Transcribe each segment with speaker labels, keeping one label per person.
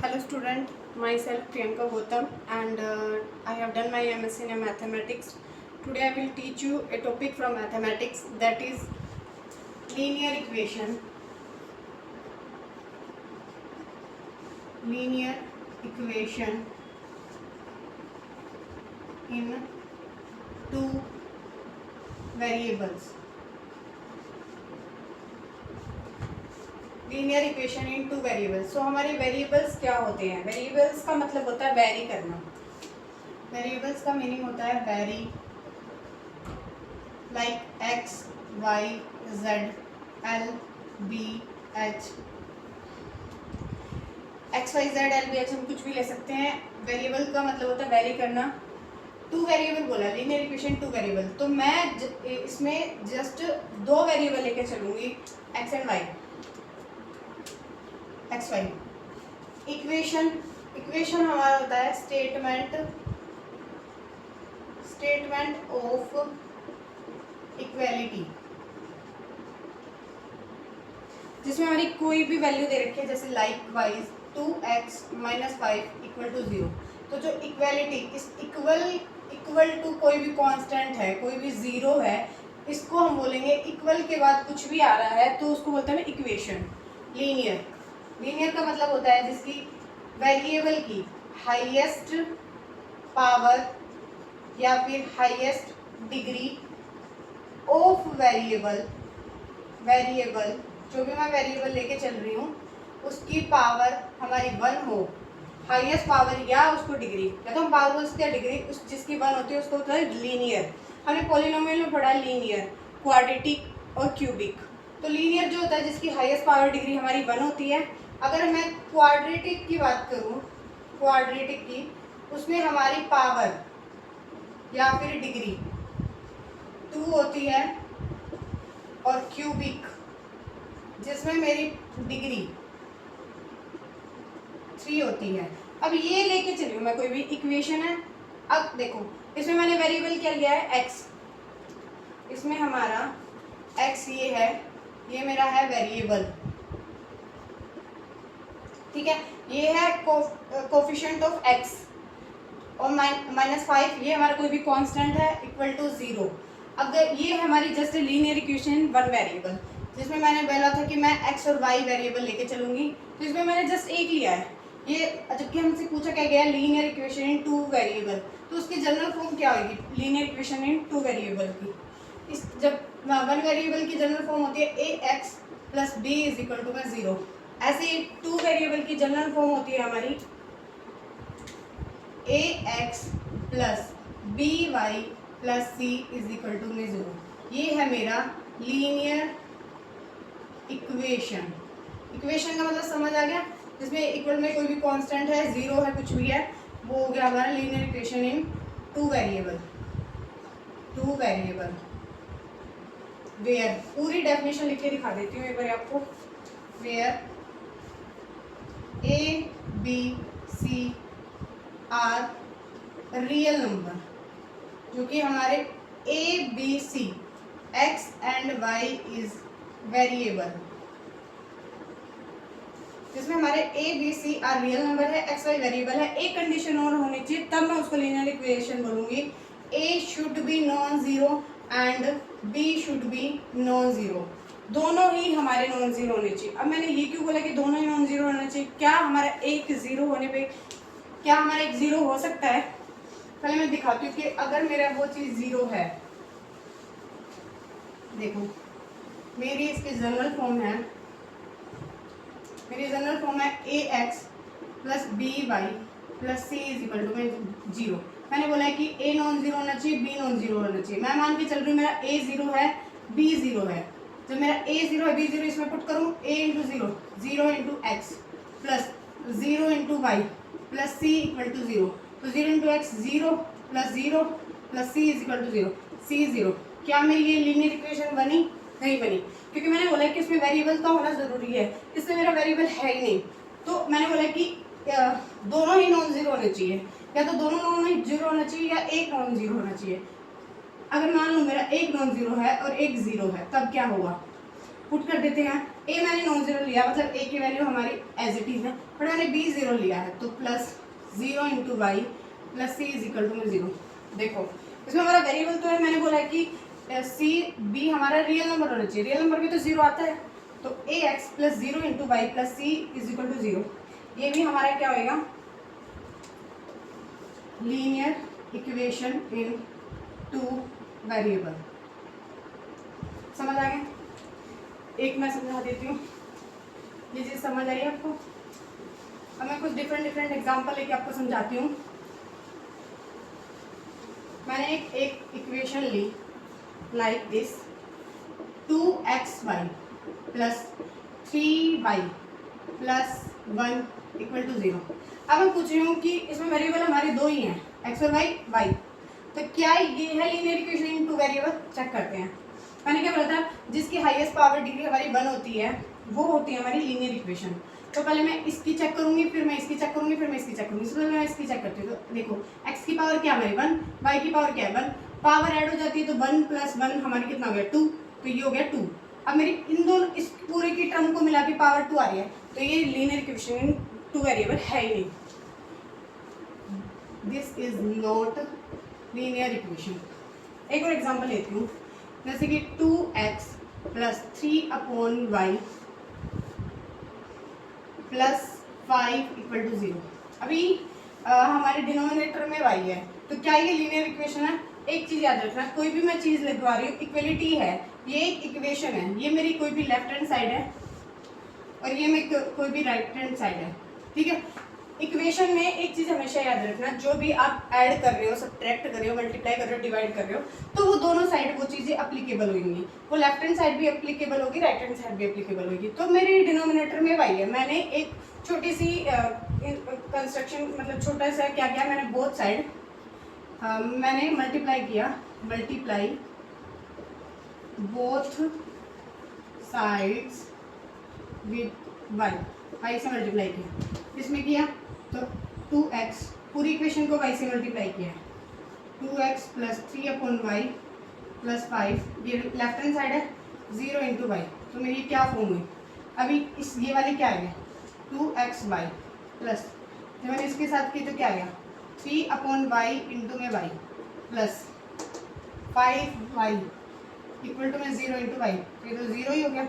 Speaker 1: Hello student, myself Priyanka Gautam and I have done my MSc in Mathematics. Today I will teach you a topic from mathematics, that is linear equation. Linear equation in two variables. Linear equation in two variables. So हमारे variables क्या होते हैं? Variables का मतलब होता है vary करना. Variables का मीनिंग होता है very, like x y z l b h. X y z l b h हम कुछ भी ले सकते हैं. वेरिएबल का मतलब होता है वेरी करना. टू वेरिएबल बोला, लीनियर इक्वेशन टू वेरिएबल, तो मैं इसमें जस्ट दो वेरिएबल लेके चलूंगी, x and y. X y equation हमारा होता है स्टेटमेंट ऑफ इक्वेलिटी, जिसमें हमारी कोई भी वैल्यू दे रखी है, जैसे लाइक वाइज 2x - 5 = 0. तो जो इक्वेलिटी इस इक्वल टू कोई भी कांस्टेंट है, कोई भी जीरो है, इसको हम बोलेंगे इक्वल के बाद कुछ भी आ रहा है तो उसको बोलते हैं इक्वेशन. लीनियर का मतलब होता है जिसकी वेरिएबल की हाईएस्ट पावर या फिर हाईएस्ट डिग्री ऑफ वेरिएबल जो भी मैं वेरिएबल लेके चल रही हूँ उसकी पावर हमारी 1 हो, हाईएस्ट पावर या उसको डिग्री, या तो हम पावर बोल सकते हैं डिग्री, उस जिसकी 1 होती है उसको होता है लीनियर. हमने पॉलिनोमियल में पढ़ा लीनियर, क्वाड्रेटिक और क्यूबिक. तो लीनियर जो होता है जिसकी हाईएस्ट पावर डिग्री हमारी 1 होती है. अगर मैं क्वाड्रेटिक की बात करूं, क्वाड्रेटिक की, उसमें हमारी पावर या फिर डिग्री 2 होती है, और क्यूबिक जिसमें मेरी डिग्री 3 होती है. अब ये लेके चलिए, मैं कोई भी इक्वेशन है. अब देखो इसमें मैंने वेरिएबल क्या लिया है, x. इसमें हमारा x ये है, ये मेरा है वेरिएबल, ठीक है. ये है कोफिशिएंट ऑफ x, और -5 ये हमारा कोई भी कांस्टेंट है इक्वल टू 0. अगर ये हमारी just linear equation one variable, जिसमें मैंने बोला था कि मैं x और y वेरिएबल लेके चलूंगी, तो इसमें मैंने जस्ट एक लिया है. ये जबकि हमसे पूछा क्या गया, linear equation in two variable, तो उसकी जनरल फॉर्म क्या होगी linear equation in two variable की. इस जब वन वेरिएबल की जनरल फॉर्म होती है ax + b = 0. ऐसे ही टू वेरिएबल की जनरल फॉर्म होती है हमारी ax + by + c = 0. ये है मेरा लीनियर इक्वेशन का मतलब समझ आ गया, जिसमें इक्वल में कोई भी कांस्टेंट है, 0 है, कुछ भी है, वो हो गया हमारा linear equation in two variable. Where, पूरी डेफिनेशन लिख के दिखा देती हूँ एक बार आपको. Where a b c are real number, जो कि हमारे a b c x and y is variable, जिसमें हमारे a b c are real number है, x y वेरिएबल है. एक कंडीशन और होनी चाहिए तब मैं उसको लीनियर इक्वेशन बोलूंगी. a should be non zero and b should be non zero. दोनों ही हमारे नॉन जीरो होने चाहिए. अब मैंने ये क्यों बोला कि दोनों ही नॉन जीरो होना चाहिए? क्या हमारा एक जीरो होने पे क्या हमारा एक जीरो हो सकता है? पहले मैं दिखाती हूँ कि अगर मेरा वो चीज जीरो है. देखो मेरी इसकी जनरल फॉर्म है, ax + by + c = 0. मैंने बोला है कि a नॉन जीरो होना चाहिए, b नॉन जीरो होना चाहिए. मैं मान के चल रही हूँ मेरा a 0 है, b 0 है. जब मेरा a 0 है, b 0, इसमें पुट करूँ a × 0, 0 × x + 0 × y + c = 0. तो 0 × x 0 + 0 + c = 0. c 0. क्या मेरी ये लीनियर इक्वेशन बनी? नहीं बनी, क्योंकि मैंने बोला कि इसमें वेरिएबल तो होना जरूरी है. इसमें मेरा वेरिएबल है ही नहीं. तो मैंने बोला कि दोनों ही नॉन जीरो होने चाहिए, या तो दोनों नॉन जीरो होना चाहिए या एक नॉन जीरो होना चाहिए. अगर मान लो मेरा एक नॉन जीरो है और एक जीरो है, तब क्या होगा? पुट कर देते हैं. ए मैंने नॉन जीरो लिया, मतलब ए की वैल्यू हमारी एज इट इज है, बट मैंने बी जीरो लिया है, तो plus zero into y plus c is equal to में जीरो। देखो इसमें हमारा वेरिएबल तो है, मैंने बोला है कि सी बी हमारा रियल नंबर होना चाहिए, रियल नंबर भी तो जीरो आता है, तो a x plus zero into y plus c is equal to zero. ये भी हमारा क्या होएगा, linear equation in two variable. समझ आ गया? एक मैं समझा देती हूँ, ये चीज़ समझ आई आपको? अब मैं कुछ डिफरेंट एग्जांपल लेके आपको समझाती हूँ। मैंने एक इक्वेशन ली like this 2xy plus 3y plus 1 equal to 0। अब मैं पूछ रही हूँ कि इसमें वेरिएबल हमारे दो ही हैं, x और y, तो क्या ये है linear equation in two variable? Check करते हैं। मैंने क्या बोला था, जिसकी हाईएस्ट पावर डिग्री हमारी 1 होती है वो होती है हमारी लीनियर इक्वेशन। तो पहले मैं इसकी चेक करूंगी, फिर मैं इसकी चेक करूंगी, फिर मैं इसकी चेक करूंगी। इसलिए मैं इसकी चेक करती हूँ। तो देखो x की पावर क्या हमारी 1, y की पावर क्या है 1, पावर ऐड हो जाती है तो 1 प्लस 1 हमारी कितना हो गया 2, तो ये हो गया 2। अब मेरी इन दोनों इस पूरे की टर्म को मिला के पावर 2 आ रही है, तो ये linear equation in two variable है ही नहीं, this is not linear equation. एक और एग्जांपल लेती हूँ, जैसे कि 2x plus 3/y plus 5 equal to 0। अभी हमारे डिनोमिनेटर में y है, तो क्या ये लीनियर इक्वेशन है? एक चीज़ याद रखना, कोई भी मैं चीज़ लिखवा रही हूँ इक्वलिटी है, ये एक इक्वेशन है, ये मेरी कोई भी लेफ्ट हैंड साइड है और ये मेरी कोई भी राइट हैंड साइड है, ठीक है। इक्वेशन में एक चीज़ हमेशा याद रखना, जो भी आप ऐड कर रहे हो, सब्ट्रैक्ट कर रहे हो, मल्टीप्लाई कर रहे हो, डिवाइड कर रहे हो, तो वो दोनों साइड वो चीज़ें अप्लीकेबल होंगी। वो लेफ्ट हैंड साइड भी अप्लीकेबल होगी, राइट हैंड साइड भी अप्लीकेबल होगी। तो मेरे डिनोमिनेटर में y है, मैंने एक छोटी सी कंस्ट्रक्शन, मतलब छोटा सा क्या किया, मैंने बोथ साइड मैंने मल्टीप्लाई किया, multiply both sides with y से मल्टीप्लाई किया। इसमें किया तो 2x, पूरी इक्वेशन को y से मल्टीप्लाई किया, 2x प्लस 3/y प्लस 5, ये लेफ्ट हैंड साइड है, 0 इंटू वाई, तो मेरी क्या फॉर्म हुई? अभी इस ये वाली क्या आ गया 2xy प्लस, जब मैंने इसके साथ की तो क्या आ गया 3/y इंटू में y plus 5y equal to में 0 इंटू वाई, ये तो 0 ही हो गया।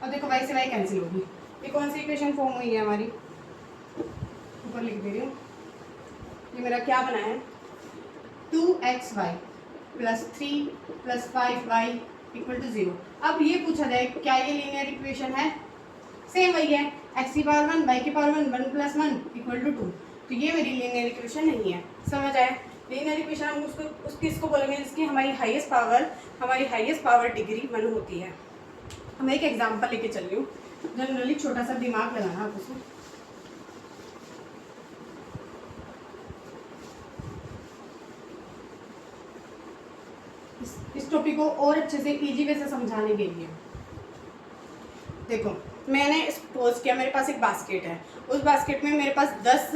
Speaker 1: और देखो y से y कैंसिल होगी, ये कौन सी इक्वेशन फॉर्म हुई है हमारी? ऊपर लिख दे रही हूँ, ये मेरा क्या बना है 2xy plus 3 plus 5y equal to 0। अब ये पूछा जाए क्या ये लीनियर इक्वेशन है? सेम वही है, x की पावर 1 y की पावर 1 1 प्लस 1 इक्वल टू 2, तो ये मेरी लीनियर इक्वेशन नहीं है। समझ आए? लीनियर इक्वेशन हम उसको इसको बोलेंगे जिसकी हमारी हाईएस्ट पावर डिग्री 1 होती है। मैं एक एग्जांपल लेके चल रही हूँ, जनरली छोटा सा दिमाग लगाना आप उसमें। इस टॉपिक को और अच्छे से इजी वे से समझाने के लिए देखो, मैंने सपोज किया मेरे पास एक बास्केट है, उस बास्केट में मेरे पास 10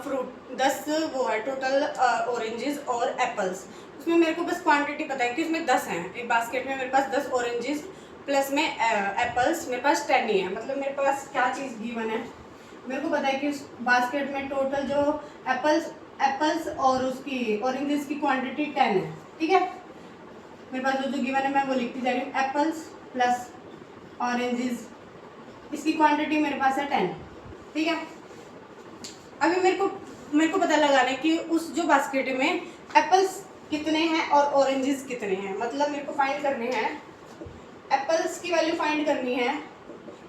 Speaker 1: फ्रूट 10 वो है टोटल ऑरेंजेस और एप्पल्स। उसमें मेरे को बस क्वांटिटी पता है कि उसमें 10 हैं। एक बास्केट में मेरे पास 10 ऑरेंजेस प्लस में एप्पल्स मेरे पास 10 ही है। मतलब मेरे पास क्या चीज़ गिवन है, मेरे को पता है कि उस बास्केट में टोटल जो एप्पल्स और उसकी ऑरेंजेस की क्वांटिटी 10 है, ठीक है। मेरे पास जो गिवन है मैं वो लिखती जा रही हूँ, एप्पल्स प्लस ऑरेंजेस, इसकी क्वांटिटी मेरे पास है 10, ठीक है। अभी मेरे को पता लगाना है कि उस जो बास्केट में एप्पल्स कितने हैं और ऑरेंजेस कितने हैं। मतलब मेरे को फाइंड करने हैं, एप्पल्स की वैल्यू फाइंड करनी है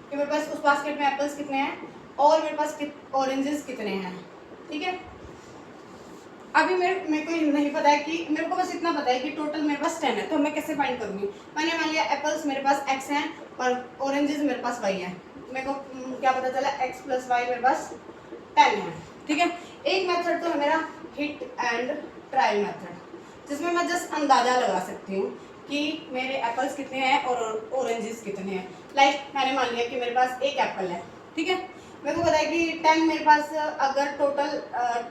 Speaker 1: कि मेरे पास उस बास्केट में एप्पल्स कितने हैं और मेरे पास ऑरेंजेस कितने हैं, ठीक है। अभी मेरे को नहीं पता है कि, मेरे को बस इतना पता है कि टोटल मेरे पास 10 है, तो मैं कैसे फाइंड करूँगी? मैंने मान लिया एप्पल्स मेरे पास x हैं और ऑरेंजेस मेरे पास y है। मेरे को क्या पता चला, x प्लस वाई मेरे पास 10 है, ठीक है। एक मेथड तो है मेरा हिट एंड ट्रायल मेथड, जिसमें मैं जस्ट अंदाज़ा लगा सकती हूँ कि मेरे एप्पल्स कितने हैं और ऑरेंजेस कितने हैं। लाइक मैंने मान लिया कि मेरे पास एक एप्पल है, ठीक है। मेरे को पता है कि 10 मेरे पास, अगर टोटल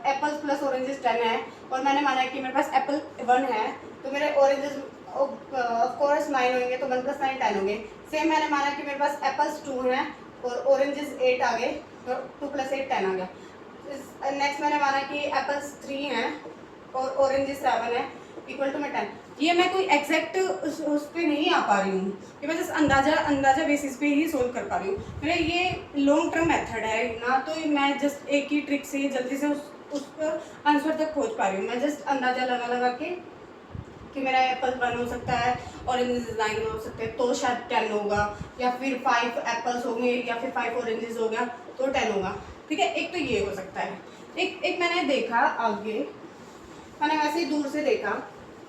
Speaker 1: एप्पल्स प्लस ऑरेंजेस 10 है और मैंने माना है कि मेरे पास एप्पल 1 है, तो मेरे ऑरेंजेस ऑफ कोर्स 9 होंगे, तो 1 प्लस 9 10 होंगे। सेम मैंने माना कि मेरे पास एप्पल्स 2 हैं और ऑरेंजेस 8 आ गए, तो 2 + 8 10 आ गया। नेक्स्ट मैंने माना कि एप्पल्स 3 हैं और ऑरेंजेस 7 है, इक्वल टू में 10। ये मैं कोई एग्जैक्ट उस पर नहीं आ पा रही हूँ, कि मैं जस्ट अंदाजा बेसिस पे ही सोल्व कर पा रही हूँ। मेरा ये लॉन्ग टर्म मेथड है ना, तो मैं जस्ट एक ही ट्रिक से जल्दी से उस पर आंसर तक पहुँच पा रही हूँ। मैं जस्ट अंदाजा लगा के कि मेरा एप्पल 1 हो सकता है, ऑरेंजेस 9 हो सकते हैं, तो शायद 10 होगा, या फिर 5 एप्पल्स होंगे या फिर 5 ऑरेंजेस हो गया तो 10 होगा। ठीक है, एक तो ये हो सकता है। एक मैंने देखा आगे, मैंने वैसे ही दूर से देखा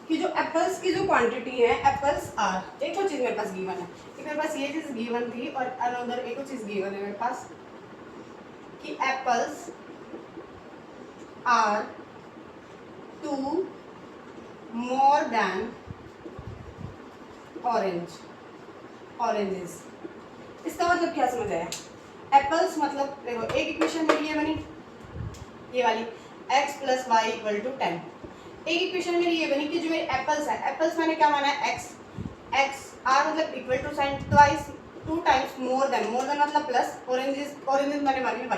Speaker 1: कि जो एप्पल्स की जो क्वांटिटी है, एप्पल्स आर, एक और चीज़ मेरे पास गिवन है, एक मेरे पास ये चीज़ गिवन थी और अनदर एक और चीज़ गिवन है मेरे पास कि apples are 2 more than oranges. इसका मतलब क्या समझ आया? एप्पल्स मतलब देखो, एक इक्वेशन मेरी ये बनी, ये वाली x + y = 10। एक इक्वेशन मेरी ये बनी कि जो मेरे एप्पल्स है, एप्पल्स मैंने क्या माना है, x r मतलब equal to sign twice 2 times more than मतलब प्लस ऑरेंजेस मैंने मानी y।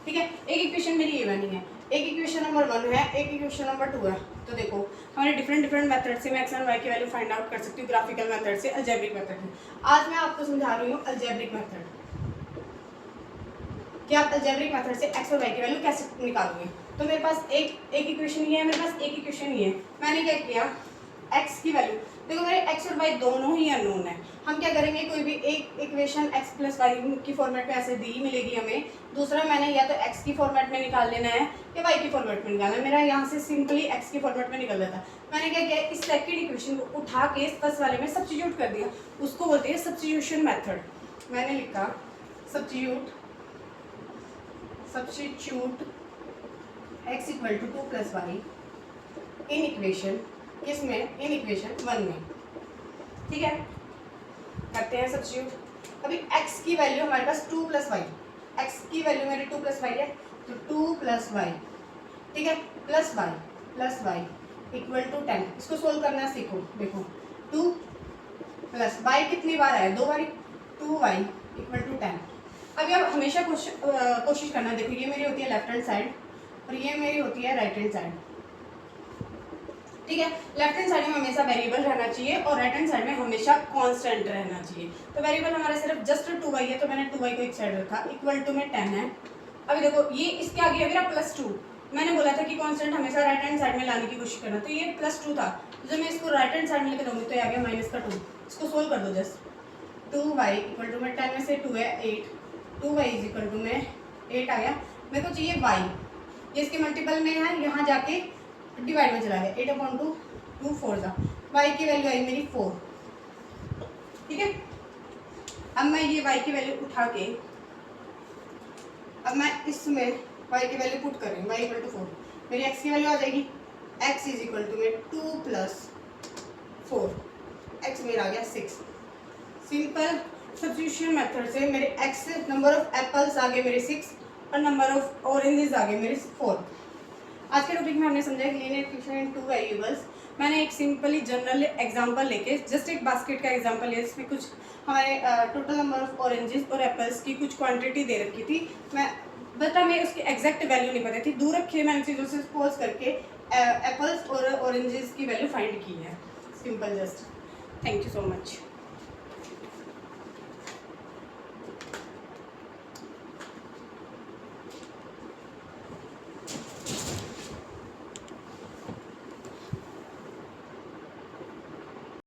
Speaker 1: ठीक है, एक इक्वेशन मेरी ये बनी है, एक इक्वेशन नंबर 1 है, एक इक्वेशन नंबर 2 है। तो देखो हमारे डिफरेंट मेथड से मैं x और y की वैल्यू फाइंड आउट कर सकती हूँ, ग्राफिकल मेथड से, अलजेब्रिक मेथड से। आज मैं आपको समझा रही हूँ अलजेब्रिक मेथड, कि आप अलजेब्रिक मेथड से x और y की वैल्यू कैसे निकालोगे। तो मेरे पास एक इक्वेशन ये है, मेरे पास एक इक्वेशन ये है। मैंने क्या किया, x की वैल्यू देखो, मेरे x और y दोनों ही अननोन है। हम क्या करेंगे, कोई भी एक इक्वेशन x + y की फॉर्मेट में ऐसे दी मिलेगी हमें, दूसरा मैंने या तो x की फॉर्मेट में निकाल लेना है या y की फॉर्मेट में निकालना है। मेरा यहाँ से सिंपली x की फॉर्मेट में निकल जाता है। मैंने क्या किया, इस सेकंड इक्वेशन को उठा के फर्स्ट वाले में सब्स्टिट्यूट कर दिया, उसको बोलते हैं सब्स्टिट्यूशन मेथड। मैंने लिखा substitute x = 2 + y in equation, किसमें, इन इक्वेशन 1 में। ठीक है, करते हैं सब्स्टिट्यूट। अभी x की वैल्यू हमारे पास 2 + y, x की वैल्यू मेरी 2 + y है, तो 2 + y, ठीक है, +y = 10। इसको सोल्व करना सीखो। देखो 2 + y कितनी बार आया, 2 बार, 2y = 10। अभी आप हमेशा कोशिश करना, देखो ये मेरी होती है लेफ्ट हैंड साइड और ये मेरी होती है राइट हैंड साइड। ठीक है, लेफ्ट हैंड साइड में हमेशा वेरिएबल रहना चाहिए और राइट हैंड साइड में हमेशा कांस्टेंट रहना चाहिए। तो वेरिएबल हमारा सिर्फ जस्ट 2y है, तो मैंने 2y को एक साइड रखा, इक्वल टू में 10 है। अभी देखो ये इसके आगे है मेरा +2। मैंने बोला था कि कांस्टेंट हमेशा राइट हैंड साइड में लाने की कोशिश करना, तो ये +2 था, जब मैं इसको राइट हैंड साइड में लेकर जाऊँगी तो ये आ गया -2। इसको सोल्व कर दो जस्ट, 2y = में 10 में से 2 है 8, 2y = में 8 आ गया। मेरे को चाहिए y, ये इसके मल्टीपल में है, यहाँ जाके डिवाइड में चला गया, 8/2, 2 4 जा, y की वैल्यू आई मेरी 4। ठीक है, अब मैं ये y की वैल्यू उठा के, अब मैं इसमें y की वैल्यू पुट कर रही हूँ, y = 4, मेरी x की वैल्यू आ जाएगी, x = में 2 + 4, x मेरा आ गया 6। सिंपल सब्स्टिट्यूशन मेथड से मेरे x नंबर ऑफ एप्पल्स आ गए मेरे 6 और नंबर ऑफ ऑरेंजेस आ गए मेरे 4। आज के टॉपिक में हमने समझा कि लीनियर इक्वेशन इन 2 वेरिएबल्स। मैंने एक सिंपली जनरल एग्जांपल लेके जस्ट एक बास्केट का एग्जांपल लिया, जिसमें कुछ हमारे टोटल नंबर ऑफ ऑरेंजेस और एप्पल्स की कुछ क्वांटिटी दे रखी थी। बट हमें उसकी एग्जैक्ट वैल्यू नहीं पता थी, दूर रखे मैंने चीज़ों से सपोज करके एप्पल्स और ऑरेंजेस की वैल्यू फाइंड की है। Simple just. Thank you so much.